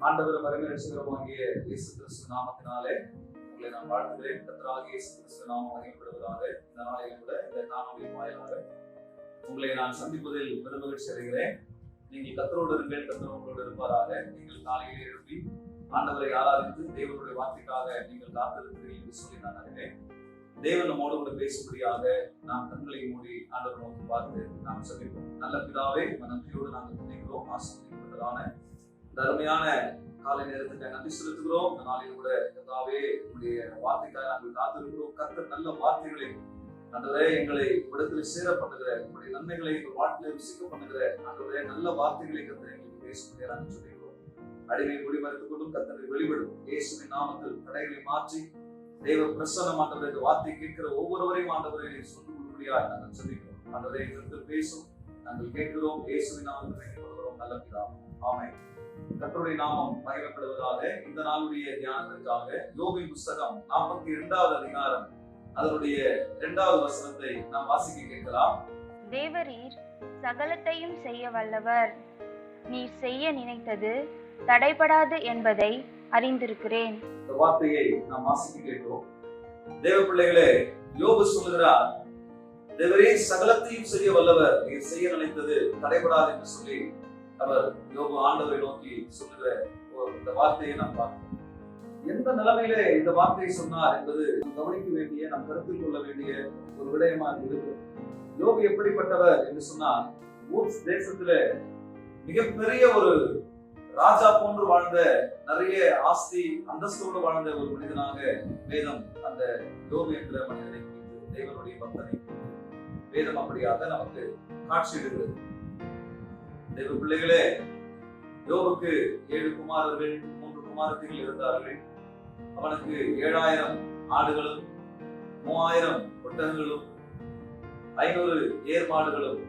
ஆண்டவரும் அருமையாகிய இயேசு கிறிஸ்து நாமத்தினாலே உங்களை நான் வாழ்த்துகிறேன். கர்த்தராகிய இயேசு கிறிஸ்து நாமம் மகிமைப்படுவதாக. இந்த நாளிலும் கூட இந்த காணொளி வாயிலாக உங்களை நான் சந்திப்பதில் பெருமகிழ்ச்சி அடைகிறேன். நீங்கள் கர்த்தரோடு இருங்கள், கர்த்தர் உங்களோடு இருப்பாராக. நீங்கள் காலையில் எழுப்பி ஆண்டவரை ஆராதித்து தேவனுடைய வார்த்தைக்காக நீங்கள் காத்திருக்கிறீர்கள் என்று சொல்லி நான் அறிவேன். தேவன் நம்மோடு கூட பேசும்படியாக நாம் கண்களை மூடி ஆண்டவர் நோக்கி பார்த்து நாம் சந்திப்போம். நல்ல பிதாவே, நன்றியோடு நாங்கள் துதிக்கிறோம். ஆசீர்வதிக்கப்பட்டதான இந்த அருமையான காலை நேரத்துக்கு நன்றி செலுத்துகிறோம். இந்த நாளில் கூட கர்த்தாவே உங்களுடைய வார்த்தைக்காக நாங்கள் காத்திருக்கிறோம். கர்த்தர் நல்ல வார்த்தைகளை ஆண்டவரே எங்களை இடத்துல சேர பண்ணுகிற, உங்களுடைய நன்மைகளை எங்கள் வாழ்க்கையில ருசிக்க பண்ணுகிற ஆண்டவரே நல்ல வார்த்தைகளை கர்த்தர் எங்களுக்கு பேசும்படியாக நாங்கள் சொல்லிக்கிறோம். அடிமை குடிமறைத்துக் கொண்டும் கர்த்தரை வெளிவிடும் இயேசுவின் நாமத்தில் தடைகளை மாற்றி தேவ பிரசன்னம் ஆண்டவரே இந்த வார்த்தை கேட்கிற ஒவ்வொருவரையும் ஆண்டவரை சொல்லிக் கொள்ளும்படியாக நாங்கள் சொல்லிக்கிறோம். ஆண்டவரே எங்களுக்கு பேசும், நாங்கள் கேட்கிறோம். இயேசுவின் நாமத்தில் கொள்கிறோம். நல்ல பிதாவே, ஆமென். கர்த்தருடைய நாமம் மகிமைப்படுவதாக. இந்த நாளுடைய தியானத்திற்காக யோபின் புஸ்தகம் 42வது அதிகாரம் அதனுடைய 2வது வசனத்தை நாம் வாசிக்க கேட்கலாம். தேவரீர் சகலத்தையும் செய்ய வல்லவர், நீர் செய்ய நினைத்தது தடைபடாது என்பதை அறிந்திருக்கிறேன். இந்த வார்த்தையை நாம் வாசிக்க கேட்கிறோம். தேவ பிள்ளைகளே, யோபு சொல்லுகிறார், தேவரீர் சகலத்தையும் செய்ய வல்லவர், நீர் செய்ய நினைத்தது தடைபடாது என்று சொல்லி அவர் யோபு ஆண்டவரை நோக்கி சொல்லுகிற இந்த வார்த்தையை நாம் பார்க்கிறோம். எந்த நிலைமையிலே இந்த வார்த்தையை சொன்னார் என்பது கவனிக்க வேண்டிய, நாம் கருத்தில் கொள்ள வேண்டிய ஒரு விடயமாக இருக்கிறது. யோபு எப்படிப்பட்டவர் என்று சொன்னால், ஊர்ஸ் தேசத்துல மிகப்பெரிய ஒரு ராஜா போன்று வாழ்ந்த, நிறைய ஆஸ்தி அந்தஸ்தோடு வாழ்ந்த ஒரு மனிதனாக வேதம் அந்த யோபு என்கிற மனிதனை குறித்து, தேவனுடைய பக்தனை வேதம் அப்படியாக நமக்கு காட்சியிடுகிறது. தேவ பிள்ளைகளே, யோபுக்கு 7 குமாரர்கள் 3 குமாரத்திகள் இருந்தார்கள். அவனுக்கு 7000 ஆடுகளும் 3000 ஒட்டகங்களும் 500 ஏர் மாடுகளும்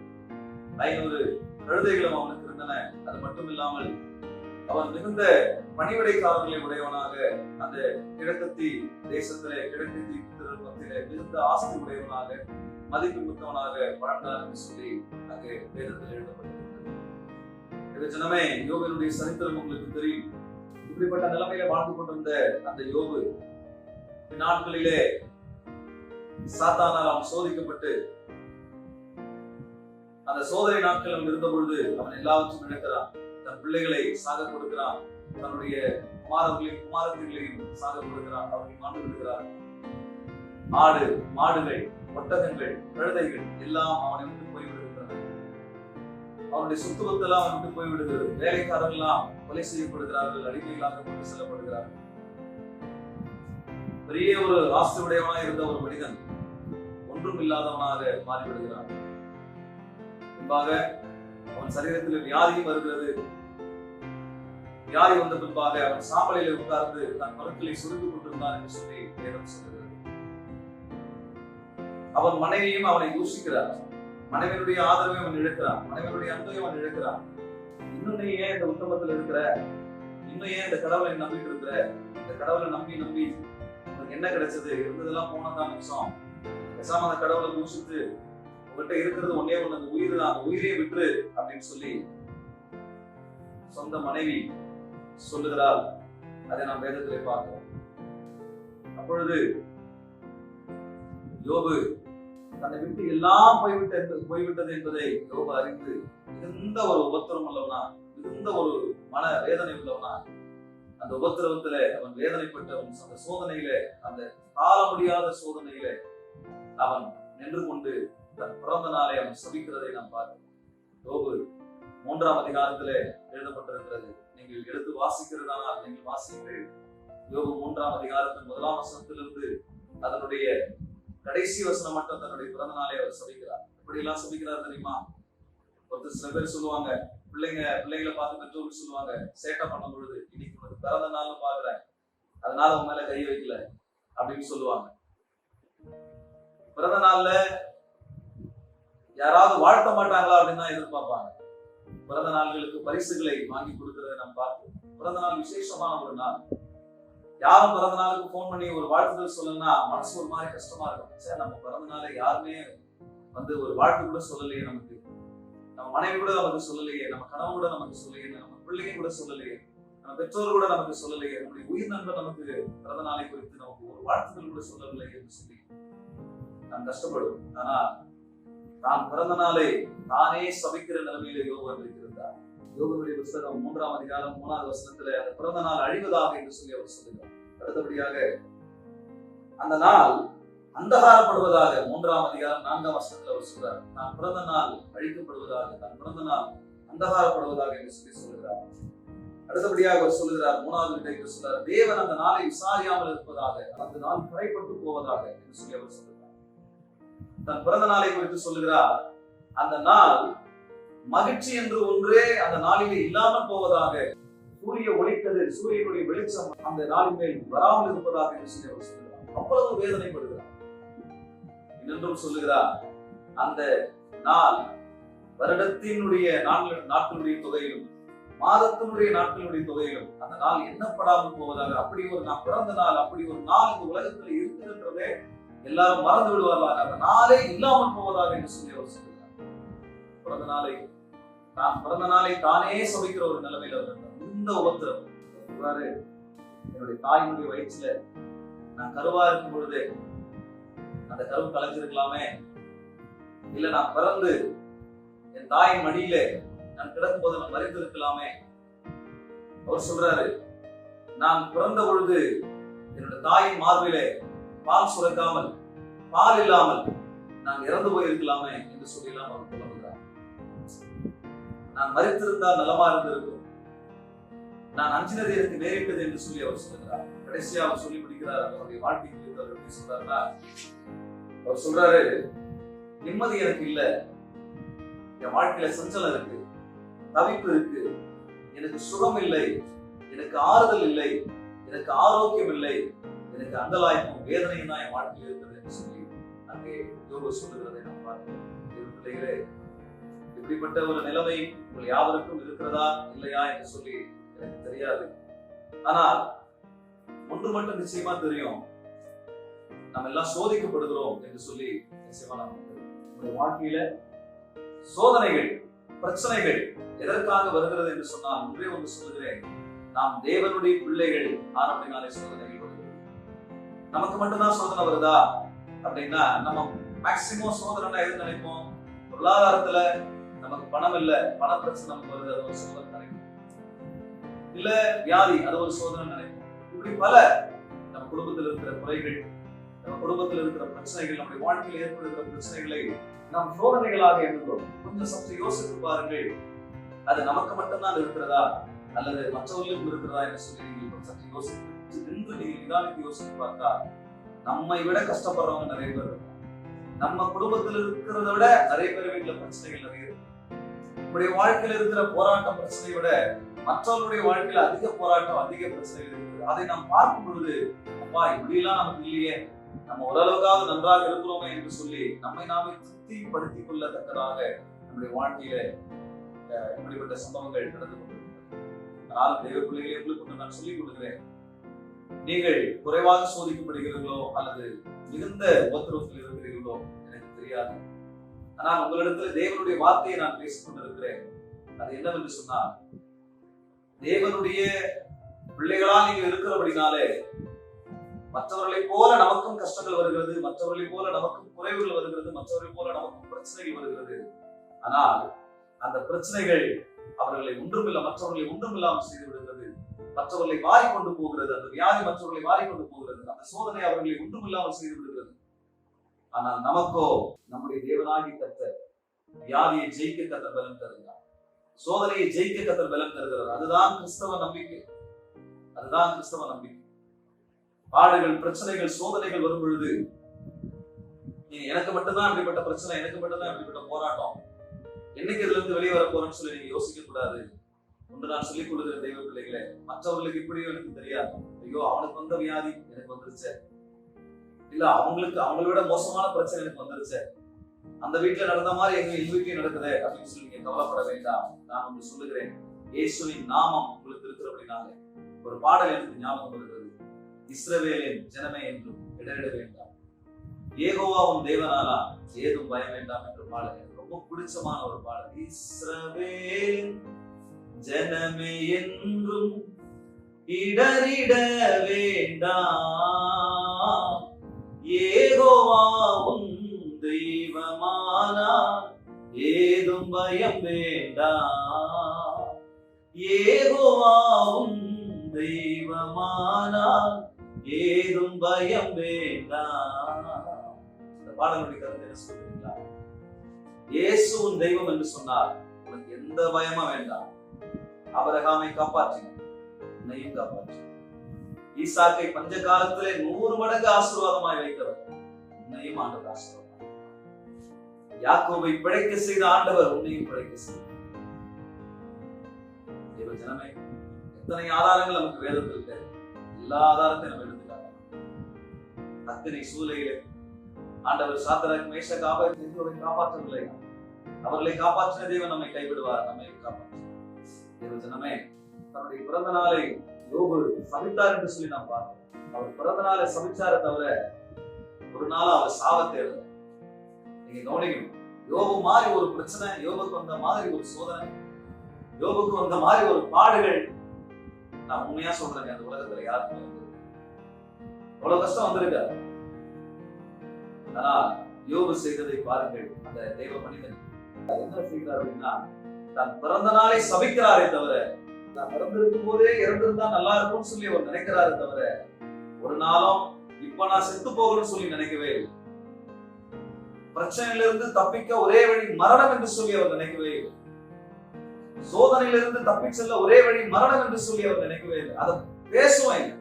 500 கழுதைகளும் அவனுக்கு இருந்தன. அது மட்டும் இல்லாமல் அவன் மிகுந்த பணிவிடைக்காரர்களை உடையவனாக அந்த கிழக்கத்தி தேசத்திலே, கிழக்கத்தி மத்தியிலே மிகுந்த ஆஸ்தி உடையவனாக, மதிப்பு மிக்கவனாக வாழ்ந்தான் என்று சொல்லி அங்கே வேதத்தில் எழுதப்பட்டிருக்கிறது. ஜனமே, யோபுவினுடைய சரித்திரம் உங்களுக்கு தெரியும். இப்படிப்பட்ட நிலைமையில வாழ்ந்து கொண்டிருந்த அந்த யோபு நாட்களிலே சாத்தானால் அவன் சோதிக்கப்பட்டு, அந்த சோதனை நாட்கள் அவன் இருந்த பொழுது அவன் எல்லாவற்றையும் இழக்கிறான். தன் பிள்ளைகளை சாக கொடுக்கிறான், தன்னுடைய குமாரர்களையும் குமாரத்திகளையும் சாக கொடுக்கிறான், அவர்கள் மாண்டு விடுகிறார். ஆடு மாடுகள் ஒட்டகங்கள் கழுதைகள் எல்லாம் அவனை விட்டு போய்விடுகின்றன. அவனுடைய சுத்துவத்தெல்லாம் அவன் விட்டு போய்விடுகிறது. வேலைக்காரர்கள் எல்லாம் கொலை செய்யப்படுகிறார்கள், அடிமைகளாக கொண்டு செல்லப்படுகிறார்கள். பெரிய ஒரு ஆஸ்தி உடையவனாக இருந்த ஒரு மனிதன் ஒன்றும் இல்லாதவனாக மாறிவிடுகிறான். பின்பாக அவன் சரீரத்தில் வியாதியும் வருகிறது. வியாதி வந்த பின்பாக அவன் சாம்பலில் உட்கார்ந்து தன் மருக்களை சுருக்கிக் கொண்டிருந்தான் என்று சொல்லி வேதம் சொல்கிறது. அவன் மனைவியும் அவனை தூஷிக்கிறார். மனைவியுடைய ஆதரவை அவன் இழக்கிறான், மனைவியுடைய அன்பையும் அவன் இழக்கிறான். இன்னும் நீ ஏன் இந்த உத்தமத்தில் இருக்கிற, இன்னும் ஏன் இந்த கடவுளை நம்பிட்டு இருக்கிற, இந்த கடவுளை நம்பி நம்பி உனக்கு என்ன கிடைச்சது, இருந்ததெல்லாம் போனதான் நிமிஷம், பேசாம அந்த கடவுளை தூஷித்து உங்ககிட்ட இருக்கிறது ஒன்னே ஒண்ணு, அந்த உயிர் தான், அந்த உயிரே விட்டுரு அப்படின்னு சொல்லி சொந்த மனைவி சொல்லுகிறாள். அதை நாம் வேதத்திலே பார்க்கிறோம். அப்பொழுது யோபு தன்னை விட்டு எல்லாம் போய்விட்டது என்பதை யோபு அறிந்து மிகுந்த ஒரு உபத்திரம் உள்ளவனா, மிகுந்த ஒரு மன வேதனை உள்ளவனா, அந்த உபத்திரவத்தில அவன் வேதனைப்பட்டவன், அந்த சோதனையில, அந்த காண முடியாத சோதனையில அவன் நின்று கொண்டு தன் பிறந்த நாளை அவன் சபிக்கிறதை நாம் பார்க்கிறோம். யோபு 3ஆம் அதிகாரத்திலே எழுதப்பட்டிருக்கிறது. நீங்கள் எடுத்து வாசிக்கிறதானால் நீங்கள் வாசிக்கிறீர்கள். யோபு 3ஆம் அதிகாரத்தின் 1ஆம் வசனத்திலிருந்து அதனுடைய கடைசி வசனம் மட்டும் தன்னுடைய பிறந்த நாளை அவர் சபிக்கிறார். எப்படி எல்லாம் சபிக்கிறார் தெரியுமா? ஒருத்தர் சில பேர் சொல்லுவாங்க, பிள்ளைங்களை பார்த்து பெற்றோர்கள் சொல்லுவாங்க, சேட்டை பண்ணும் பொழுது, இன்னைக்கு உனக்கு பிறந்த நாள்னு பாக்குறேன், அதனால உன் மேல கை வைக்கல அப்படின்னு சொல்லுவாங்க. பிறந்த நாள்ல யாராவது வாழ்த்த மாட்டாங்களா அப்படின்னு தான் எதிர்பார்ப்பாங்க. பிறந்த நாள்களுக்கு பரிசுகளை வாங்கி கொடுக்கிறத நம்ம பார்ப்போம். பிறந்த நாள் விசேஷமான ஒரு நாள். யாரும் பிறந்த நாளுக்கு போன் பண்ணி ஒரு வாழ்த்துதல் சொல்லணும்னா மனசு ஒரு மாதிரி கஷ்டமா இருக்கும். சரி, நம்ம பிறந்த நாளை யாருமே ஒரு வாழ்த்து கூட சொல்லலையே, நமக்கு நம்ம மனைவி கூட நமக்கு சொல்லலையே, நம்ம கணவன் கூட நமக்கு சொல்லலையே, நம்ம பிள்ளைங்க கூட சொல்லலையே, நம்ம பெற்றோர் கூட நமக்கு சொல்லலையே, நம்முடைய உயிர் நண்பர் நமக்கு பிறந்த நாளை குறித்து நமக்கு ஒரு வாழ்த்துக்கள் கூட சொல்லவில்லை என்று சொல்லி நாம் கஷ்டப்படுவோம். ஆனா தான் பிறந்த நாளை தானே சபிக்கிற நிலைமையில யோபு வந்திருக்கிறார். யோபுடைய புத்தகம் 3ஆம் அதிகாரம் 3வது வசனத்துல அந்த பிறந்த நாள் அழிவதாக என்று சொல்லி அவர் சொல்லுகிறார். அடுத்தபடியாக அந்த நாள் அந்தகாரப்படுவதாக 3ஆம் அதிகாரம் 4ஆம் வசனத்துல அவர் சொல்றார். நான் பிறந்த நாள் அழிக்கப்படுவதாக, நான் பிறந்த நாள் அந்தகாரப்படுவதாக என்று சொல்லி சொல்லுகிறார். அடுத்தபடியாக அவர் சொல்லுகிறார், 3வது விடைக்கு சொல்றார், தேவன் அந்த நாளை விசாரியாமல் இருப்பதாக, அந்த நாள் குறைப்பட்டு போவதாக என்று சொல்லி அவர் சொல்லுகிறார். தன் பிறந்த நாளை குறித்து சொல்லுகிறார், அந்த நாள் மகிழ்ச்சி என்று ஒன்றே அந்த நாளிலே இல்லாமல் போவதாக, சூரிய ஒளிக்கதிர், சூரியனுடைய வெளிச்சம் அந்த நாளின் மேல் வராமல் இருப்பதாக என்று சொல்லி அவர் சொல்லுகிறார். அவ்வளவு வேதனைப்படுகிறார். இன்னொன்றும் சொல்லுகிறார், அந்த நாள் வருடத்தினுடைய நாட்களுடைய தொகையிலும் மாதத்தினுடைய நாட்களுடைய தொகையிலும் அந்த நாள் எண்ணப்படாமல் போவதாக. அப்படி ஒரு நான் பிறந்த நாள், அப்படி ஒரு நாள் இந்த உலகத்தில் இருக்குதுன்றதே எல்லாரும் மறந்து விடுவார்களாக, அந்த நாளே இல்லாமல் போவதாக என்று சொல்லி அவர் சொல்லுகிறார். பிறந்த நாளை, நான் பிறந்த நாளை தானே சமைக்கிற ஒரு நிலைமையில இந்த உபத்திரம். இவ்வாறு என்னுடைய தாயினுடைய வயிற்றுல நான் கருவா இருக்கும் பொழுது அந்த கருவு கலைஞ்சிருக்கலாமே, இல்ல நான் பிறந்து என் தாயின் மடியில நான் கிடக்கும் போது நான் மறைந்து இருக்கலாமே. அவர் சொல்றாரு, நான் பிறந்த பொழுது என்னுடைய தாயின் மார்பிலே பால் சுரக்காமல், பால் இல்லாமல் நான் இறந்து போயிருக்கலாமே என்று சொல்லலாம் அவர் புலம்புகிறார். நான் மறித்திருந்தால் நலமா இருந்திருக்கும், நான் அஞ்சினது எனக்கு நேரிட்டது என்று சொல்லி அவர் சொல்லுகிறார். கடைசியா அவர் சொல்லி முடிக்கிறார் அவருடைய வாழ்க்கை குறித்து. அவர் எப்படி சொல்றாருன்னா, அவர் சொல்றாரு, நிம்மதி எனக்கு இல்ல, என் வாழ்க்கையில சஞ்சலம் இருக்கு, தவிப்பு இருக்கு, எனக்கு சுகம் இல்லை, எனக்கு ஆறுதல் இல்லை, எனக்கு ஆரோக்கியம் இல்லை, எனக்கு அங்கலாய்ப்பும் வேதனையும் தான் என் வாழ்க்கையில் இருக்கிறது என்று சொல்லி அங்கே யோபு சொல்லுகிறதை நாம் பார்க்கிறோம். பிள்ளைகளே, இப்படிப்பட்ட ஒரு நிலைமை உங்கள் யாவருக்கும் இருக்கிறதா இல்லையா என்று சொல்லி எனக்கு தெரியாது. ஆனால் ஒன்று மட்டும் நிச்சயமா தெரியும், நம்ம எல்லாம் சோதிக்கப்படுகிறோம் என்று சொல்லி நிச்சயமா நம்ம வாழ்க்கையில சோதனைகள், பிரச்சனைகள் எதற்காக வருகிறது என்று சொன்னால் ஒன்றே ஒன்று சொல்லுகிறேன், நாம் தேவனுடைய பிள்ளைகள் ஆனபடினாலே சோதனைகள் வருகிறது. நமக்கு மட்டும்தான் சோதனை வருதா அப்படின்னா, நம்ம மேக்சிமம் சோதனை எது நினைப்போம், பொருளாதாரத்துல நமக்கு பணம் இல்ல, பண பிரச்சனை நமக்கு வருது, அது ஒரு சோதனை நினைப்போம். இல்ல வியாதி, அது ஒரு சோதனை நினைப்போம். இப்படி பல நம்ம குடும்பத்தில் இருக்கிற குறைகள், நம்ம குடும்பத்தில் இருக்கிற பிரச்சனைகள், நம்முடைய வாழ்க்கையில் ஏற்படுகிற பிரச்சனைகளை நாம் சோதனைகளாக எண்ணுகிறோம். கொஞ்சம் சற்று யோசித்து பாருங்கள், அது நமக்கு மட்டும்தான் இருக்கிறதா அல்லது மற்றவர்களுக்கும் இருக்கிறதா என்று சொல்லி நீங்கள் சற்று யோசித்து நின்று நீங்கள் நிதானித்து யோசித்து பார்த்தா, நம்மை விட கஷ்டப்படுறவங்க நிறைய பேர் இருக்காங்க. நம்ம குடும்பத்தில் இருக்கிறத விட நிறைய பேர் வீட்டுல பிரச்சனைகள் நிறைய இருக்கு. நம்முடைய வாழ்க்கையில இருக்கிற போராட்டம் பிரச்சனையை விட மற்றவர்களுடைய வாழ்க்கையில அதிக போராட்டம், அதிக பிரச்சனைகள் இருக்குது. அதை நாம் பார்க்கும் பொழுது, அப்பா இப்படி எல்லாம் நமக்கு இல்லையே, நம்ம ஓரளவுக்காவது நன்றாக இருக்கிறோமே என்று சொல்லி நம்மை நாமே திருப்திப்படுத்திக் கொள்ளத்தக்கதாக நம்முடைய வாழ்க்கையில இப்படிப்பட்ட சம்பவங்கள் நடந்து கொண்டிருக்கிறது. ஆனால் தெய்வ பிள்ளைகளை உங்களுக்கு நான் சொல்லிக் கொடுக்கிறேன், நீங்கள் குறைவாக சோதிக்கப்படுகிறீர்களோ அல்லது மிகுந்த உபத்திரவத்தில் இருக்கிறீர்களோ எனக்கு தெரியாது. ஆனால் உங்களிடத்தில் தேவனுடைய வார்த்தையை நான் பேசிக் கொண்டிருக்கிறேன். அது என்னவென்று சொன்னால், தேவனுடைய பிள்ளைகளால் நீங்கள் இருக்கிறபடினாலே மற்றவர்களை போல நமக்கும் கஷ்டங்கள் வருகிறது, மற்றவர்களை போல நமக்கும் குறைவுகள் வருகிறது, மற்றவர்களை போல நமக்கும் பிரச்சனைகள் வருகிறது. ஆனால் அந்த பிரச்சனைகள் அவர்களை ஒன்றுமில்ல, மற்றவர்களை ஒன்றுமில்லாமல் செய்து விடுகிறது, மற்றவர்களை வாரிக்கொண்டு போகிறது. அந்த வியாதி மற்றவர்களை வாரிக்கொண்டு போகிறது, அந்த சோதனை அவர்களை ஒன்றுமில்லாமல் செய்து விடுகிறது. ஆனால் நமக்கோ நம்முடைய தேவனாகி கர்த்தர் வியாதியை ஜெயிக்க கர்த்தர் பலம் தருகிறார், சோதனையை ஜெயிக்க கர்த்தர் பலம் தருகிறார். அதுதான் கிறிஸ்தவ நம்பிக்கை, அதுதான் கிறிஸ்தவ நம்பிக்கை. பாடுகள், பிரச்சனைகள், சோதனைகள் வரும் பொழுது எனக்கு மட்டும்தான் இப்படிப்பட்ட பிரச்சனை, எனக்கு மட்டும்தான் இப்படிப்பட்ட போராட்டம், என்னைக்கு இதுல இருந்து வெளியே வர போறேன்னு சொல்லி நீங்க யோசிக்க கூடாது. ஒன்று நான் சொல்லிக் கொடுக்கிற தெய்வ பிள்ளைகளே, மற்றவர்களுக்கு இப்படியும் எனக்கு தெரியாது, ஐயோ அவனுக்கு வந்த வியாதி எனக்கு வந்துருச்சு, இல்ல அவங்களுக்கு அவங்களை விட மோசமான பிரச்சனை எனக்கு வந்துருச்சு, அந்த வீட்டுல நடந்த மாதிரி எங்க வீட்லயும் நடக்குது அப்படின்னு சொல்லி நீங்க கவலைப்பட வேண்டாம். நான் உங்களுக்கு சொல்லுகிறேன், இயேசுவின் நாமம் உங்களுக்கு இருக்கிறபடினாலே ஒரு பாடல் எனக்கு ஞாபகம் வருகிறது, இஸ்ரவேலின் ஜனமே என்றும் இடரிட வேண்டாம், யெகோவாவும் தேவனானா ஏதும் பயம் வேண்டாம் என்ற பாடல் எனக்கு ரொம்ப பிடிச்சமான ஒரு பாடல். இஸ்ரவேலின் ஜனமே என்றும் இடறிட வேண்டாம். யெகோவாவும் தெய்வமானார் ஏதும் பயம் வேண்டாம். யெகோவாவும் தெய்வமானார் ஏதும் பயம் வேண்டாம். இந்த பாடலுடைய கருத்து என்ன சொல்றீங்களா? இயேசு உன் தெய்வம் என்று சொன்னார், உனக்கு எந்த பயமும் வேண்டாம். ஆபிரகாமை காப்பாற்றினார், உன்னையும் காப்பாற்றினார். ஈசாக்கை பஞ்ச காலத்திலே 100 மடங்கு ஆசீர்வாதமாய் வைத்தவர், உன்னையும் ஆண்டவர் ஆசீர்வாதம். யாக்கோபை பிழைக்க செய்த ஆண்டவர் உன்னையும் பிழைக்க செய்தார். தேவ ஜனமே, எத்தனை ஆதாரங்கள் நமக்கு வேதத்தில் இருக்கு. எல்லா ஆதாரத்தையும் நம்ம எடுத்துக்காங்க. அத்தனை சூழ்நிலையிலே ஆண்டவர் சாத்ராக் மேஷாக் ஆபேத்நேகோவை காப்பாற்றவில்லை. அவர்களை காப்பாற்றின தேவன் நம்மை கைவிடுவார், நம்மை காப்பாற்றுவார். தேவ ஜனமே, தன்னுடைய பிறந்த நாளை யோபு சபித்தார் என்று சொல்லி நாம் பார்க்கிறோம். அவர் பிறந்த நாளை சபிச்சார தவிர ஒரு நாள் அவர் சாபத்தை எழுத. நீங்க கவனிக்கணும், யோபு மாதிரி ஒரு பிரச்சனை, யோபுக்கு வந்த மாதிரி ஒரு சோதனை, யோபுக்கு வந்த மாதிரி ஒரு பாடுகள் நான் உண்மையா சொல்றேன், அந்த உலகத்துல யாருக்குமே அவ்வளவு கஷ்டம் வந்திருக்காரு. ஆனா யோபு செய்ததை பாருங்கள். அந்த தெய்வ மனிதன் என்ன செய்கிறார் அப்படின்னா, தன் பிறந்த நாளை சபிக்கிறாரே தவிர, நான் பிறந்திருக்கும் போதே இறந்திருந்தா நல்லா இருக்கும்னு சொல்லி அவர் நினைக்கிறாரே தவிர, ஒரு நாளும் இப்ப நான் செத்து போகணும்னு சொல்லி நினைக்கவே இல்லை. பிரச்சனையிலிருந்து தப்பிக்க ஒரே வழி மரணம் என்று சொல்லி அவர் நினைக்கவே இல்லை. சோதனையிலிருந்து தப்பி செல்ல ஒரே வழி மரணம் என்று சொல்லி அவர் நினைக்கவே இல்லை. அதை பேசுவோம் இல்லை.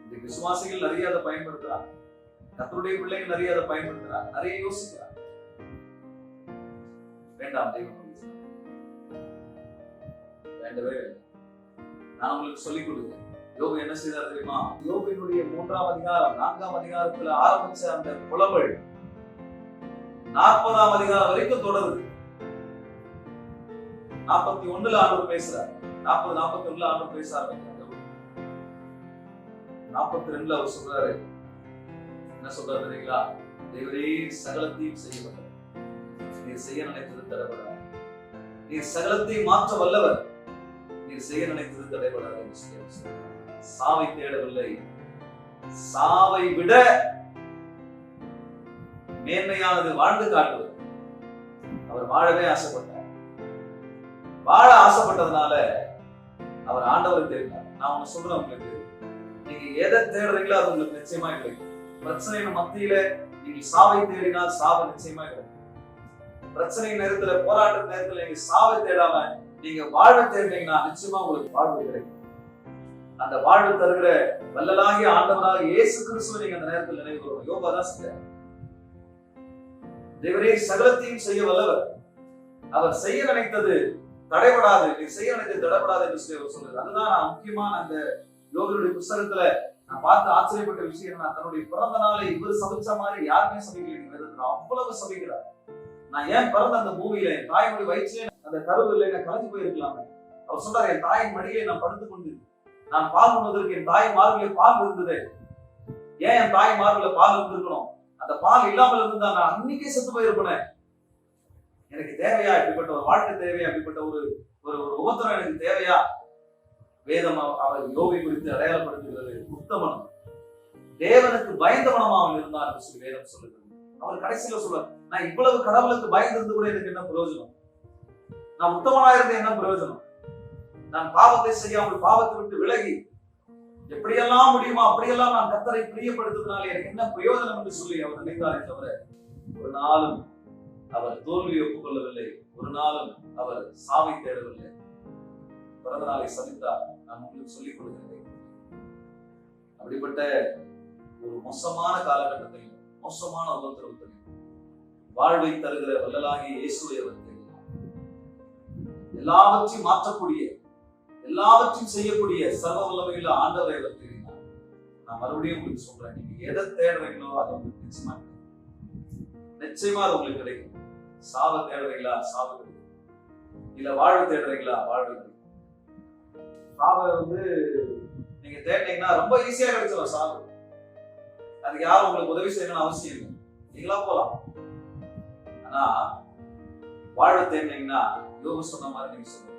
இந்த விசுவாசிகள் நிறைய அதை பயன்படுத்துறாங்க, கர்த்தருடைய பிள்ளைகள் நிறைய அதை பயன்படுத்துறாங்க, நிறைய யோசிக்கிறாங்க. வேண்டாம், தெய்வம் வேண்டவே வேண்டாம். நான் உங்களுக்கு சொல்லிக் கொடுக்கிறேன். யோபு என்ன செய்தார் தெரியுமா? யோபினுடைய 3ஆம் அதிகாரம் 4ஆம் அதிகாரத்துல ஆரம்பிச்ச அந்த புலவல் 40ஆம் அதிகாரம் வரைக்கும் தொடருது. 41ல ஆண்டவர் பேசுறார். 41ல ஆண்டவர் பேச ஆரம்பிக்கிறார். 42ல அவர் சொல்றாரு, என்ன சொல்றாரு தெரியுங்களா? தேவரே சகலத்தையும் செய்ய வல்லவர், நீர் செய்ய நினைத்தது தடைபடாது. நீர் சகலத்தையும் மாற்ற வல்லவர், நீர் செய்ய நினைத்தது தடைபடாது. சாவை தேடவில்லை, சாவை விட மேன்மையானது வாழ்ந்து காட்டுவது. அவர் வாழவே ஆசைப்பட்டார். வாழ ஆசைப்பட்டதுனால அவர் ஆண்டவரை தேடினார். நான் ஒண்ணு சொல்றேன் உங்களுக்கு, நீங்க எதை தேடுறீங்களோ அது உங்களுக்கு நிச்சயமா கிடைக்கும். பிரச்சனையின் மத்தியில நீங்க சாவை தேடினால் சாவை நிச்சயமா கிடைக்கும். பிரச்சனை நேரத்துல, போராட்ட நேரத்துல நீங்க சாவை தேடாம நீங்க வாழ்வை தேடினீங்கன்னா நிச்சயமா உங்களுக்கு வாழ்வு கிடைக்கும். அந்த வாழ்வு தருகிற வல்லலாகிய ஆண்டவராக இயேசு கிறிஸ்துவை நீங்க அந்த நேரத்தில் நினைவு கூறணும். யோபு தான் செய்தார். தேவரே சகலத்தையும் செய்ய வல்லவர், அவர் செய்ய நினைத்தது தடைபடாது, நீ செய்ய நினைத்தது தடைபடாது என்று சொல்லி அவர் சொல்றாரு. அதுதான் நான் முக்கியமான அந்த யோபுடைய புத்தகத்துல நான் பார்த்து ஆச்சரியப்பட்ட விஷயம். நான் தன்னுடைய பிறந்த நாளை இவர் சபிச்ச மாதிரி யாருமே சபிக்கல. அவ்வளவு சபிக்கிறார். நான் ஏன் பிறந்த அந்த பூமியில, என் தாயினுடைய வயிற்றிலே அந்த கருவில்லை நான் கலந்து போயிருக்கலாமே. அவர் சொல்றாரு, என் தாயின் மடியிலே நான் படுத்துக் கொண்டு நான் பால் உண்ணுவதற்கு என் தாய் மார்பிலே பால் இருந்தது. ஏன் என் தாய் மார்பில பால் இருந்திருக்கணும்? அந்த பால் இல்லாமல் இருந்தா நான் அன்னைக்கே செத்து போயிருப்பேன். எனக்கு தேவையா இப்படிப்பட்ட ஒரு வாழ்க்கை? தேவையா இப்படிப்பட்ட ஒரு ஒரு உபத்திரம் எனக்கு தேவையா? வேதம் அவர் யோபை குறித்து அடையாளப்படுத்துகிறது. உத்தமனம், தேவனுக்கு பயந்தவனமா அவன் இருந்தான் என்று சொல்லி வேதம் சொல்லுகிறது. அவர் கடைசியில சொல்றார், நான் இவ்வளவு கடவுளுக்கு பயந்திருந்து கூட எனக்கு என்ன பிரயோஜனம்? நான் உத்தமனா இருந்து என்ன பிரயோஜனம்? நான் பாவத்தை செய்யாமல் பாவத்தை விட்டு விலகி எப்படியெல்லாம் முடியுமோ அப்படியெல்லாம் நான் கர்த்தரை பிரியப்படுத்துவதனால எனக்கு என்ன பிரயோஜனம் என்று சொல்லி அவர் நினைத்தாரே தவிர, ஒரு நாளும் அவர் தோல்வியை ஒப்புக்கொள்ளவில்லை, ஒரு நாளும் அவர் சாவை தேடவில்லை. பிறந்த நாளை சந்தித்தார். நான் உங்களுக்கு சொல்லிக் கொடுக்கிறேன். அப்படிப்பட்ட ஒரு மோசமான காலகட்டத்தையும் மோசமான உபத்திரவத்தையும் வாழ்வை தருகிற வல்லலாகிய இயேசுவை அவர் தேடினார். எல்லாவற்றையும் மாற்றக்கூடிய, எல்லாவற்றையும் செய்யக்கூடிய சர்வ வல்லமையுள்ள ஆண்டவரை அவர் தேடினார். நான் மறுபடியும் உங்களுக்கு சொல்றேன், நீங்க எதை தேடுறீங்களோ அது உங்களுக்கு நிச்சயமா நிச்சயமா அது உங்களுக்கு கிடைக்கும். சாவை தேடுறீங்களா? சாவு கிடைக்கும். இல்ல வாழ்வு தேடுறீங்களா? வாழ்வு கிடைக்கும். சாவை நீங்க தேடினீங்கன்னா ரொம்ப ஈஸியா கிடைச்சிடும் சாவு. அதுக்கு யாரும் உங்களுக்கு உதவி செய்யணும்னு அவசியம் இல்லை, நீங்களா போலாம். ஆனா வாழ்வு தேடினீங்கன்னா யோபு சொன்ன மாதிரி நீங்க சொல்லுங்க,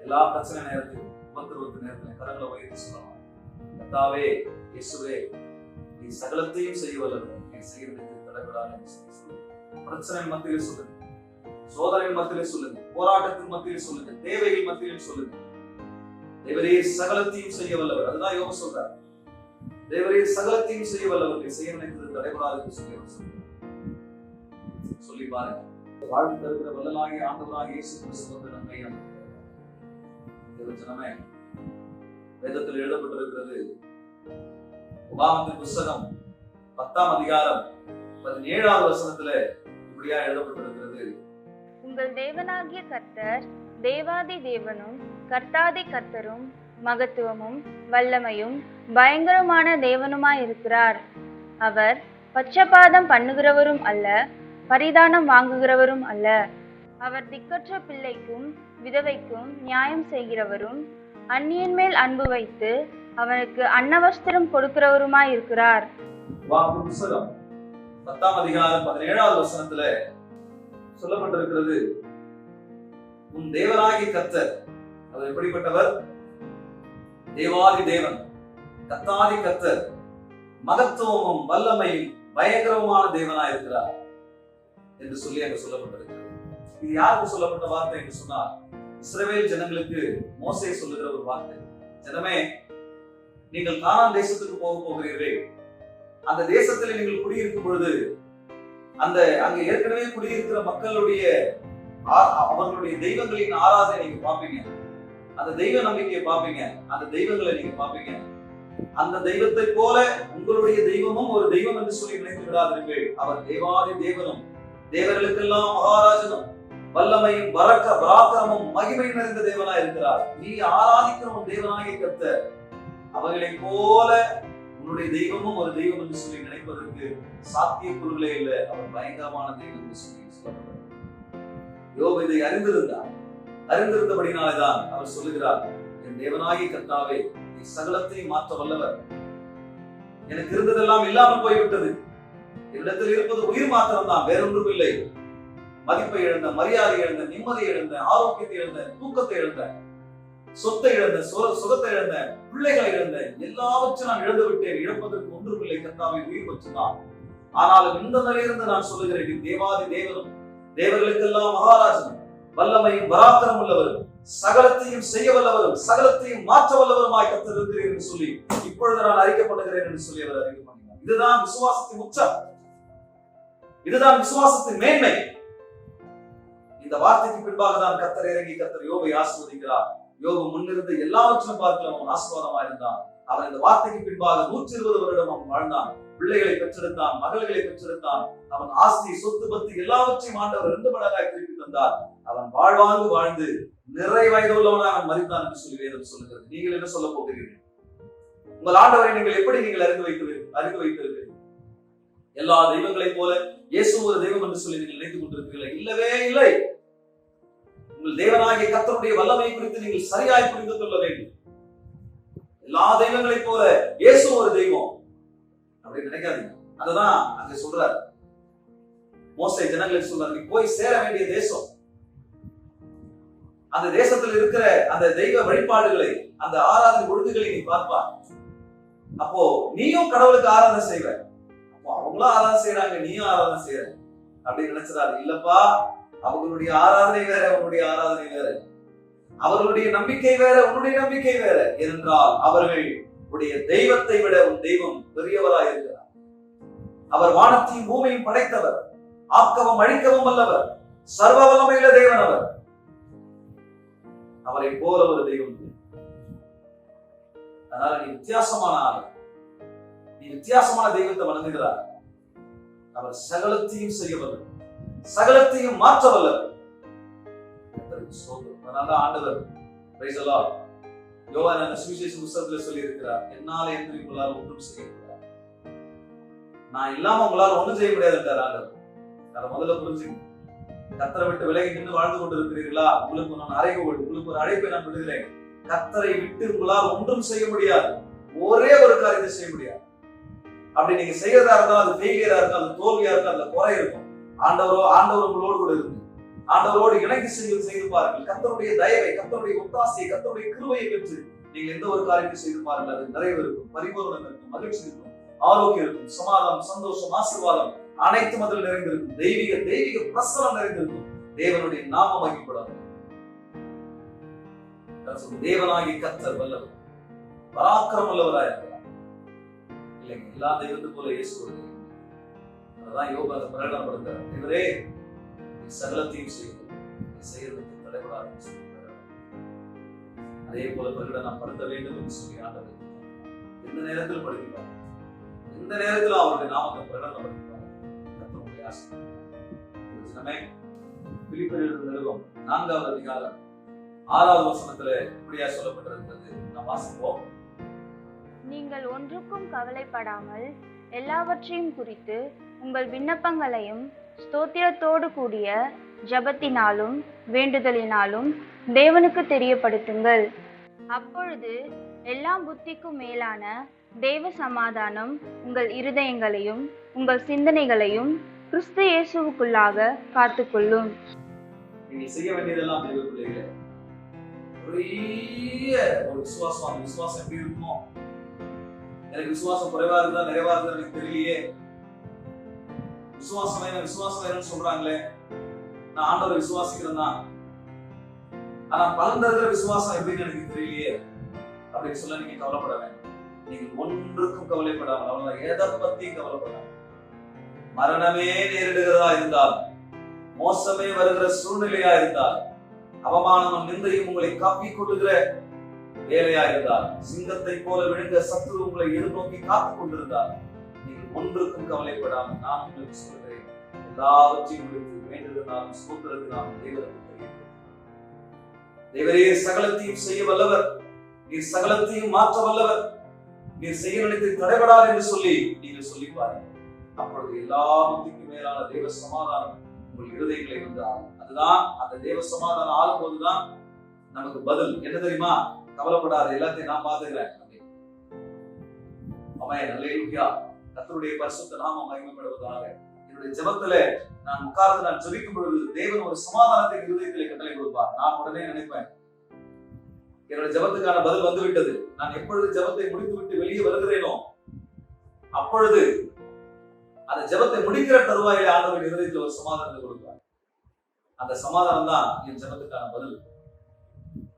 எல்லா பிரச்சனை நேரத்திலும் உபத்திரவத்து நேரத்தில் கரங்களை உயர்த்தி சொல்லலாம், கர்த்தாவே இயேசுவே, நீ சகலத்தையும் செய்ய வல்லவர், நீ செய்யறதுக்கு தடைபடாத. பிரச்சனை மத்தியிலே சொல்லுங்க, சோதனை மத்தியிலே சொல்லுங்க, போராட்டத்தின் மத்தியிலே சொல்லுங்க, தேவைகள் மத்தியிலே சொல்லுங்க. தேவரே சகலத்தையும் செய்ய வல்லவர். அதுதான் யோபு சொல்றார், தேவரே சகலத்தையும் செய்ய வல்லவர், நீ செய்ய நினைத்தது தடைபடாது சொல்லி பாருங்க. வாழ்வு தருகிற வல்லலாகிய ஆண்டவராகிய இயேசு கிறிஸ்து நன்மையும் தேவஜனமே, வேதத்தில் எழுதப்பட்டிருக்கிறது. உபாகமத்தின் புத்தகம் 10ஆம் அதிகாரம் 17ஆவது வசனத்துல இப்படியா எழுதப்பட்டிருக்கிறது, உங்கள் தேவனாகிய கர்த்தர் தேவாதி தேவனும் கர்த்தாதி கர்த்தரும் மகத்துவமும் வல்லமையும் பயங்கரமான தேவனுமாயிருக்கிறார். அவர் பட்சபாதம் பண்ணுகிறவரும் அல்ல, பரிதானம் வாங்குகிறவரும் அல்ல. அவர் திக்கற்ற பிள்ளைக்கும் விதவைக்கும் நியாயம் செய்கிறவரும் அந்நியன் மேல் அன்பு வைத்து அவனுக்கு அன்னவஸ்திரம் கொடுக்கிறவருமாயிருக்கிறார். புத்தகம் 10ஆம் அதிகாரம் 17ஆவது வசனத்துல சொல்லப்பட்டிருக்கிறது, உன் தேவனாகிய கர்த்தர் அவர் எப்படிப்பட்டவர்? தேவாதி தேவன், கர்த்தாதி கர்த்தர், மகத்துவமும் வல்லமையும் பயங்கரமான தேவனாயிருக்கிறார் என்று சொல்லி அங்கு சொல்லப்பட்டிருக்கிறது. இது யாருக்கு சொல்லப்பட்ட வார்த்தை என்று சொன்னால், இஸ்ரவேல் ஜனங்களுக்கு மோசே சொல்லுகிற ஒரு வார்த்தை. ஜனமே, நீங்கள் கானான் தேசத்துக்கு போகிறீர்கள். அந்த தேசத்தில் நீங்கள் குடியிருக்கும் பொழுது அங்க ஏற்கனவே குடியிருக்கிற மக்களுடைய அவர்களுடைய தெய்வங்களின் ஆராதனை நீங்க பார்ப்பீங்க, அந்த தெய்வ நம்பிக்கையை பார்ப்பீங்க, அந்த தெய்வங்களை நீங்க பார்ப்பீங்க. அந்த தெய்வத்தை போல உங்களுடைய தெய்வமும் ஒரு தெய்வம் என்று சொல்லி நினைத்து விடாதீர்கள். அவர் தேவாதி தேவனும் தேவர்களுக்கெல்லாம் மகாராஜனும் வல்லமையும் பராக்கிரமும் மகிமை நிறைந்த தேவனா இருக்கிறார். நீ ஆராதிக்கிற தேவனாகிய கர்த்தர் அவர்களை போல உன்னுடைய தெய்வமும் ஒரு தெய்வம் என்று சொல்லி நினைப்பதற்கு சாத்திய பொருளே இல்லை. அவர் பயங்கரமான தெய்வம் என்று சொல்லி சொல்லப்பட்டார். யோபு இதை அறிந்திருந்தபடினால்தான் அவர் சொல்லுகிறார், என் தேவனாகிய கர்த்தாவே, நீ சகலத்தையும் மாற்ற வல்லவர். எனக்கு இருந்ததெல்லாம் இல்லாமல் போய்விட்டது. என்னிடத்தில் இருப்பது உயிர் மாத்திரம் தான், வேறொன்றும் இல்லை. மதிப்பை இழந்த, மரியாதை இழந்த, நிம்மதி இழந்த, ஆரோக்கியத்தை இழந்த, தூக்கத்தை இழந்த, சொத்தை இழந்த, சுகத்தை இழந்த, பிள்ளைகளை இழந்த, எல்லாவற்றையும் நான் இழந்து விட்டேன். இழப்பதற்கு ஒன்றுமில்லை, கர்த்தாவை உயிர் வச்சுதான். ஆனாலும் இந்த நிலையிலிருந்து நான் சொல்லுகிறேன், தேவாதி தேவனும் தேவர்களுக்கெல்லாம் மகாராஜனும் வல்லமையும் பராக்கிரமும் உள்ளவரும் சகலத்தையும் செய்ய வல்லவரும் சகலத்தையும் மாற்ற வல்லவருமாய் கர்த்தர் இருக்கிறீர் என்று சொல்லி இப்பொழுது நான் அறிக்கப்படுகிறேன் என்று சொல்லி அவர் அறிக்கை பண்ணினார். இதுதான் விசுவாசத்தின் உச்சம், இதுதான் விசுவாசத்தின் மேன்மை. இந்த வார்த்தைக்கு பின்பாக தான் கர்த்தர் இறங்கி கர்த்தர் யோபை ஆசீர்வதிக்கிறார். யோபு முன்னிருந்து எல்லாவற்றையும் பார்க்கலாம் அவன் ஆசீர்வாதமா இருந்தான். அவன் இந்த வார்த்தைக்கு பின்பாக 120 வருடம் அவன் வாழ்ந்தான். பிள்ளைகளை பெற்றெடுத்தான், மகள்களை பெற்றெடுத்தான். அவன் ஆஸ்தி, சொத்து, பத்து எல்லாவற்றையும் ஆண்டவர் 2 மடங்காய் திருப்பி தந்தார். அவன் வாழ்வாங்கு வாழ்ந்து நிறை வயது உள்ளவனாக அவன் மரித்தான் என்று சொல்லி வேதம் சொல்லுகிறது. நீங்கள் என்ன சொல்ல போகிறீர்கள்? உங்கள் ஆண்டவரை நீங்கள் எப்படி அறிந்து வைத்திருக்கிறீர்கள்? எல்லா தெய்வங்களைப் போல இயேசு ஒரு தெய்வம் என்று சொல்லி நீங்கள் நினைத்துக் கொண்டிருக்கிறீர்கள்? இல்லவே இல்லை. உங்கள் தேவனாகிய கர்த்தருடைய வல்லமை குறித்து நீங்கள் சரியாய் புரிந்து கொள்ள வேண்டும். எல்லா தெய்வங்களைப் போல இயேசு ஒரு தெய்வம் அப்படி நினைக்காதீங்க. அதுதான் அங்க சொல்றாரு. மோசே ஜனங்களுக்கு சொல்றாரு, நீ போய் சேர வேண்டிய தேசம், அந்த தேசத்தில் இருக்கிற அந்த தெய்வ வழிபாடுகளை, அந்த ஆராதனை ஒழுங்குகளை நீ பார்ப்பா. அப்போ நீயும் கடவுளுக்கு ஆராதனை செய்வ. அப்போ அவங்களும் ஆராதனை செய்யறாங்க, நீயும் ஆராதனை செய்யற அப்படின்னு நினைச்சதாரு. இல்லப்பா, அவங்களுடைய ஆராதனை வேற, உன்னுடைய ஆராதனை வேற. அவர்களுடைய நம்பிக்கை வேற, உன்னுடைய நம்பிக்கை வேற. ஏனென்றால் அவர்களுடைய தெய்வத்தை விட உன் தெய்வம் பெரியவராய் இருக்கிறார். அவர் வானத்தையும் பூமியையும் படைத்தவர், ஆக்கவும் அழிக்கவும் வல்லவர், சர்வ வல்லமையுள்ள தேவன் அவர். அவரை போல ஒரு தெய்வம். அதனால நீ வித்தியாசமான ஆள், நீ வித்தியாசமான தெய்வத்தை வணங்குகிறார். அவர் சகலத்தையும் செய்ய வல்லவர், சகலத்தையும் மாற்ற வல்லவர். அதனால ஆண்டவர் யோவான் சுவிசேஷ புத்தகத்துல சொல்லி இருக்கிறார், என்னால என்று உங்களால் ஒன்றும் செய்ய முடியாது, நான் இல்லாம உங்களால் ஒன்றும் செய்ய முடியாது என்றார் ஆண்டவர். அதை முதல்ல புரிஞ்சுங்க. கர்த்தரை விட்டு விலகி நின்று வாழ்ந்து கொண்டிருக்கிறீர்களா? உங்களுக்கு நான் அறைகோள், உங்களுக்கு ஒரு அழைப்பை நான் விடுகிறேன். கர்த்தரை விட்டு உங்களால் ஒன்றும் செய்ய முடியாது. ஒரே ஒரு காரியத்தை செய்ய முடியாது. அப்படி நீங்க செய்யறதா இருந்தாலும் அது ஃபெயிலியரா இருக்கும், அது தோல்வியா இருக்கும், அதுல குறை இருக்கும். ஆண்டவர் உங்களோடு கூட இருக்கு. ஆண்டவரோடு இணங்கி செய்து பாருங்கள். கர்த்தருடைய தயவை, கர்த்தருடைய ஒத்தாசையை, கர்த்தருடைய கிருபையை பெற்று நீங்கள் எந்த ஒரு காரியத்தை செய்து பாருங்கள். அது நிறைவு இருக்கும், பரிபூரணம் இருக்கும், மகிழ்ச்சி இருக்கும், ஆரோக்கியம் இருக்கும், சமாதானம், சந்தோஷம், ஆசீர்வாதம் அனைத்தும் அதில் நிறைந்திருக்கும். தெய்வீக பிரசனம் நிறைந்திருக்கும். தேவனுடைய நாமம் மகிமைப்படும். தேவனாகிய கர்த்தர் வல்லவர், பராக்கிரமம் உள்ளவராய் இருக்கிறார். இல்லைங்க, எல்லா தெய்வத்தை போல இயேசு வருது. அதான் யோபு அதை பிரகடனப்படுத்துறார். இவரே சகலத்தையும் செய்வதற்கு தடைபடாது. அதே போல பிரகடனப்படுத்த வேண்டும் என்று சொல்லி ஆண்டவர் எந்த நேரத்தில் படிக்கிறார், எந்த நேரத்தில் அவருடைய நாமத்தை பிரகடனப்படுத்துவார். பிலிப்பியர் எழுதின நிருபம் 4வது அதிகாரம் 6வது வசனத்துல இப்படியா சொல்லப்பட்டிருக்கிறது. நாம் வாசிப்போம். நீங்கள் ஒன்றுக்கும் கவலைப்படாமல் எல்லாவற்றையும் குறித்து உங்கள் விண்ணப்பங்களையும் ஸ்தோத்திரத்தோடு கூடிய ஜெபத்தினாலும் வேண்டுதலினாலும் தேவனுக்கு தெரியப்படுத்துங்கள். அப்பொழுது எல்லா புத்திக்கும் மேலான தேவ சமாதானம் உங்கள் இருதயங்களையும் உங்கள் சிந்தனைகளையும் கிறிஸ்து இயேசுவுக்குள்ளாக காத்துக்கொள்ளும். நீங்கள் செய்ய வேண்டியதெல்லாம் தேவ பிள்ளைகளே, பெரிய ஒரு விசுவாசம். அந்த விசுவாசம் எப்படி இருக்குமோ, எனக்கு விசுவாசம் குறைவா இருந்தா நிறைவா இருந்தா எனக்கு தெரியலையே. விசுவாசம் வேணும்னு சொல்றாங்களே, நான் ஆண்டவரை விசுவாசிக்கிறேன் தான், ஆனா பலன் தருகிற விசுவாசம் எப்படின்னு எனக்கு தெரியலையே அப்படின்னு சொல்ல நீங்க கவலைப்பட வேண்டாம். நீங்கள் ஒன்றுக்கும் கவலைப்படாமல், அவ்வளவுதான், எதை பத்தியும் கவலைப்படாம, மரணமே நேரிடுகிறதா இருந்தால், மோசமே வருகிற சூழ்நிலையா இருந்தால், அவமானமும் நிந்தையும் உங்களை காப்பிக் கொள்ளுகிற வேலையா இருந்தால், சிங்கத்தை போல விழுந்த சத்துரு உங்களை எதிர்நோக்கி காத்துக் கொண்டிருந்தால், நீங்கள் ஒன்றுக்கும் கவலைப்படாமல் நான் உங்களுக்கு சொல்கிறேன், எல்லாவற்றையும் உங்களுக்கு வேண்டுதனாலும் ஸ்தோத்திரத்தினாலும் தேவனுக்கு தெரியும். தேவரே சகலத்தையும் செய்ய வல்லவர், நீர் சகலத்தையும் மாற்ற வல்லவர், நீர் செய்ய நினைத்து தடைபடாது என்று சொல்லி நீங்கள் சொல்லி பாருங்கள். அப்பொழுது எல்லா புத்திக்கும் மேலான தேவ சமாதானம் உங்கள் இருதயங்களை வந்து ஆளும். அதுதான் அந்த தேவ சமாதானம் ஆளும் போதுதான் நமக்கு பதில் என்ன தெரியுமா? கவலைப்படாத, எல்லாத்தையும் நான் பாத்துக்கிறேன். ஆமென், அல்லேலூயா. கர்த்தருடைய பரிசுத்த நாமம் மகிமைப்படுவதாக. என்னுடைய ஜெபத்துல நான் உட்கார்ந்து நான் ஜெபிக்கும் பொழுது தேவன் ஒரு சமாதானத்தை இருதயத்திலே கட்டளை கொடுப்பார். நான் உடனே நினைப்பேன், என்னுடைய ஜெபத்துக்கான பதில் வந்து விட்டது. நான் எப்பொழுது ஜெபத்தை முடித்து விட்டு வெளியே வருகிறேனோ அப்பொழுது அந்த ஜெபத்தை முடிக்கிற தருவாயிலே ஆண்டவர் இருதயத்தில் ஒரு சமாதானத்தை கொடுப்பார். அந்த சமாதானம் தான் என் ஜெபத்துக்கான பதில்.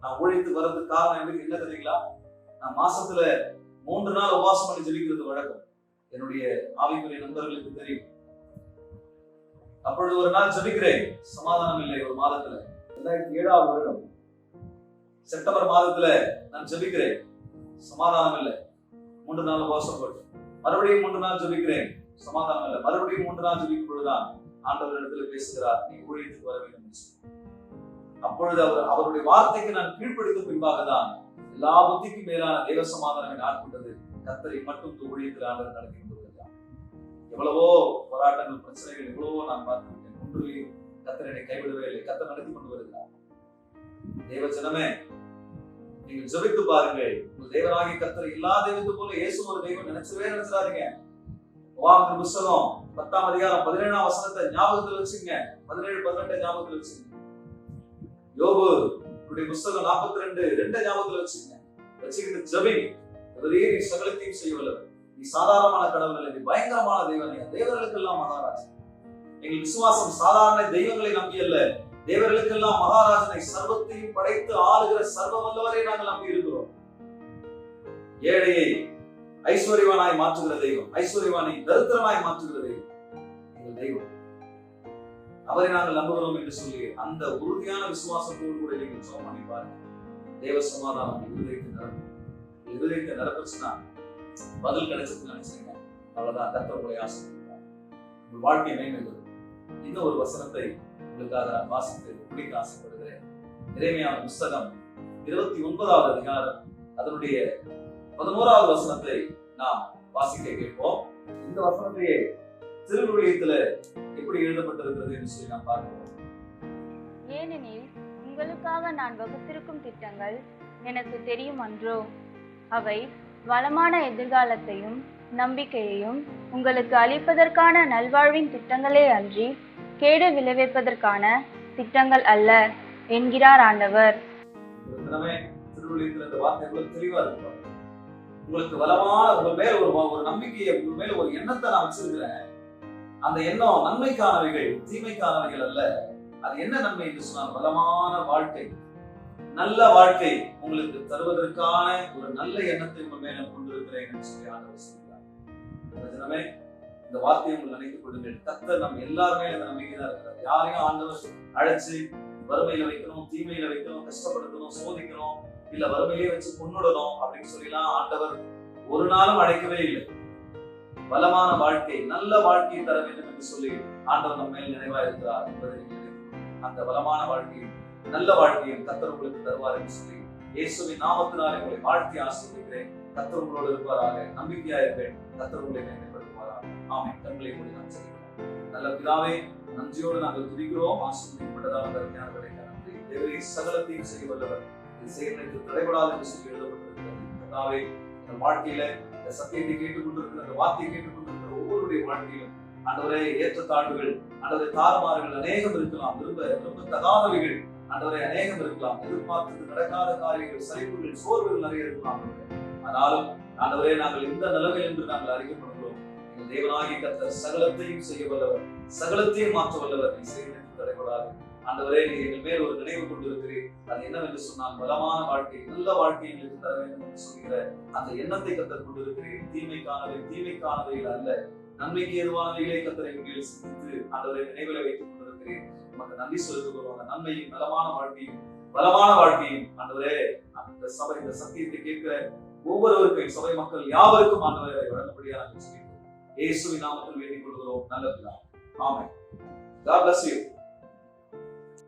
நான் ஊழியத்துக்கு வர்றதுக்கு காரணம் என்ன தெரியுங்களா? நான் மாசத்துல 3 நாள் உபவாசம் பண்ணி ஜெபிக்கிறது வழக்கம். என்னுடைய ஆவிக்குரிய நண்பர்களுக்கு தெரியும். அப்பொழுது ஒரு நாள் ஜெபிக்கிறேன், சமாதானம் இல்லை. ஒரு மாதத்துல 2007ஆம் வருடம் செப்டம்பர் மாதத்துல நான் ஜெபிக்கிறேன், சமாதானம் இல்லை. 3 நாள் உபவாசம் போட்டு மறுபடியும் 3 நாள் ஜெபிக்கிறேன், சமாதானம் இல்லை. மறுபடியும் 3 நாள் ஜெபிக்கும் பொழுதுதான் ஆண்டவர் இடத்துல பேசுகிறார், நீ ஊழியத்துக்கு வர வேண்டும். அப்பொழுது அவருடைய வார்த்தைக்கு நான் கீழ்ப்படுத்த பின்பாக தான் எல்லா புத்திக்கும் மேலான தேவ சமாதானம் ஆட்கொண்டது. கர்த்தரை மட்டும் ஊழியத்தில் ஆண்டவர் நடத்தி கொண்டிருக்கிறார். எவ்வளவோ போராட்டங்கள், பிரச்சனைகள் எவ்வளவோ நான் பார்த்துவிட்டேன். ஒன்றிலையும் கர்த்தர் என்னை கைவிடவே இல்லை. கர்த்தர் நடத்தி கொண்டு வருகிறார். தேவ ஜனமே, நீங்கள் ஜெபித்து பாருங்கள். உங்கள் தேவனாகிய கர்த்தர் எல்லா தெய்வத்தை போல இயேசு ஒரு தெய்வம் நினைச்சிடாதீங்க. உபாகமத்தின் புத்தகம் 10ஆம் அதிகாரம் 17ஆம் வசனத்தை ஞாபகத்தில் வச்சுங்க. 17, 18 ஞாபகத்தில் வச்சுங்க. யோபு புத்தகம் 42:2 ஞாபகத்தில் வச்சுங்க. வச்சுக்கிட்டு ஜெபிங்க. இவரே நீ சகலத்தையும் செய்ய வல்லவர், நீ சாதாரணமான கடவுள் இல்லை, நீ பயங்கரமான தெய்வனையா, தேவர்களுக்கெல்லாம் மகாராஜா. எங்கள் விசுவாசம் சாதாரண தெய்வங்களை நம்பி அல்ல, தேவர்களுக்கெல்லாம் மகாராஜனை, சர்வத்தையும் படைத்து ஆளுகிற சர்வ வல்லவரை நாங்கள் நம்பி இருக்கிறோம். ஏழையை ஐஸ்வர்யவானாய் மாற்றுகிற தெய்வம், ஐஸ்வர்யவானை தரித்திரமாய் மாற்றுகிற தெய்வம் எங்கள் தெய்வம். அவரை நாங்கள் நம்புகிறோம் என்று சொல்லி அந்த உறுதியான விசுவாசத்தோடு கூட நீங்கள் ஜெபம் பண்ணி பாருங்க. தேவ சமாதானம் இருதயத்தை நிரப்பிச்சுன்னா பதில் கிடைச்சதுன்னு நினைச்சுங்க. அவ்வளவுதான், கர்த்தர் உங்களை ஆசீர்வதிப்பார், உங்கள் வாழ்க்கை மேம்படும். இன்னும் ஒரு வசனத்தை உங்களுக்காக நான் வாசித்து முடிக்க ஆசைப்படுகிறேன். எரேமியாவின் புத்தகம் 29ஆவது அதிகாரம் அதனுடைய 11ஆவது வசனத்தை நாம் வாசிக்க கேட்போம். இந்த வசனத்தையே திருவிழியத்துல எப்படி எழுதப்பட்டிருக்கிறது என்று சொல்லி நாம் பார்க்கிறோம். ஏனெனில் உங்களுக்காக நான் வகுத்திருக்கும் திட்டங்கள் எனக்கு தெரியும் அன்றோ, அவை வளமான எதிர்காலத்தையும் நம்பிக்கையையும் உங்களுக்கு அளிப்பதற்கான நல்வாழ்வின் திட்டங்களே அன்றி கேடு விளைவிப்பதற்கான திட்டங்கள் அல்ல என்கிறார் ஆண்டவர். ஒரு தினமே திருவள்ளுவத்தில் இந்த வார்த்தை எவ்வளவு தெளிவா இருக்கும். உங்களுக்கு பலமான உங்க மேல ஒரு நம்பிக்கையை, உங்க மேல ஒரு எண்ணத்தை நான் வச்சிருக்கிறேன். அந்த எண்ணம் நன்மைக்கானவைகள், தீமைக்கானவைகள் அல்ல. அது என்ன நன்மை என்று சொன்னால் பலமான வாழ்க்கை, நல்ல வாழ்க்கை உங்களுக்கு தருவதற்கான ஒரு நல்ல எண்ணத்தை உங்க மேல கொண்டிருக்கிறேன் என்று சொல்லி ஆண்டவர் சொல்கிறார். தினமே இந்த வார்த்தையை உங்கள் நினைத்துக் கொள்ளுங்கள். கர்த்தர் நம்ம எல்லாருமே இந்த நம்பிக்கை தான் இருக்கிறார். யாரையும் ஆண்டவர் அழைச்சு வறுமையில வைக்கணும், தீமையில வைக்கணும், கஷ்டப்படுத்தணும், சோதிக்கணும், இல்ல வறுமையிலே வச்சு கொன்னுடணும் அப்படின்னு சொல்லிலாம் ஆண்டவர் ஒரு நாளும் அழைக்கவே இல்லை. பலமான வாழ்க்கை, நல்ல வாழ்க்கையை தர வேண்டும் என்று சொல்லி ஆண்டவர் நம்ம மேல் நினைவா இருக்கிறார் என்பதை அந்த பலமான வாழ்க்கையும் நல்ல வாழ்க்கையும் கர்த்தர் உங்களுக்கு தருவார் என்று சொல்லி இயேசுவின் நாமத்தினாலே உங்களை வாழ்த்தி ஆசீர்வதிக்கிறேன். கர்த்தர் உங்களோடு இருப்பாராக. நம்பிக்கையா இருப்பேன். கர்த்தர் உங்களை மேம்படுத்துவாராக. ஆமென். கண்களை மூடி நாம் செல்கிறோம். நல்ல பிதாவே, நன்றியோடு நாங்கள் துதிக்கிறோம். ஆசீர்வதிக்கப்பட்டதாக ஞானங்களை நன்றி. தேவரே சகலத்தையும் செய்ய வல்லவர், இது செய்யறதுக்கு தடைபடாது என்று சொல்லி எழுதப்பட்டிருக்கிறது. கர்த்தாவே, இந்த வாழ்க்கையில இந்த சத்தியத்தை கேட்டுக்கொண்டிருக்கிற, இந்த வார்த்தையை கேட்டுக்கொண்டிருக்கிற ஒவ்வொருடைய வாழ்க்கையிலும் ஆண்டவரே ஏற்றத்தாழ்வுகள், ஆண்டவரே தாறுமாறுகள் அநேகம் இருக்கலாம். விரும்ப தகாதவைகள் ஆண்டவரே அநேகம் இருக்கலாம். எதிர்பார்த்து நடக்காத காரியங்கள், சரிவுகள், சோர்வுகள் நிறைய இருக்கலாம். ஆனாலும் ஆண்டவரே, நாங்கள் இந்த நிலைமை என்று நாங்கள் அறிக்கப்படுகிறோம். எங்கள் தேவனாகிய கர்த்தர் சகலத்தையும் செய்ய வல்லவர், சகலத்தையும் மாற்ற வல்லவர். நீ செய்வதற்கு தடைபடாது. ஆண்டவரே, நீ எங்கள் மேல் ஒரு நினைவு கொண்டிருக்கிறேன். அது என்னவென்று சொன்னால் பலமான வாழ்க்கை, நல்ல வாழ்க்கை எங்களுக்கு தர வேண்டும் என்று சொல்கிற அந்த எண்ணத்தை கர்த்தர் கொண்டிருக்கிறேன். தீமைக்கானவைகள் அல்ல, நன்மைக்கு ஏதுவானவைகளை கர்த்தரை எங்கள் சிந்தித்து ஆண்டவரை நினைவில் வைத்துக் கொண்டிருக்கிறேன். நமக்கு நன்றி செலுத்துகிறோம். அந்த நன்மையும் நலமான வாழ்க்கையும் பலமான வாழ்க்கையும் ஆண்டவரே, அந்த சபை இந்த சத்தியத்தை கேட்கிற ஒவ்வொருவருக்கும், சபை மக்கள் யாவருக்கும் ஆண்டவரை வழங்கப்படியாக நாங்கள் சொல்லிக்கிறோம். இயேசுவின் நாமத்தில் வேண்டிக் கொள்கிறோம் நல்ல பிதாவே. ஆமென். God bless you.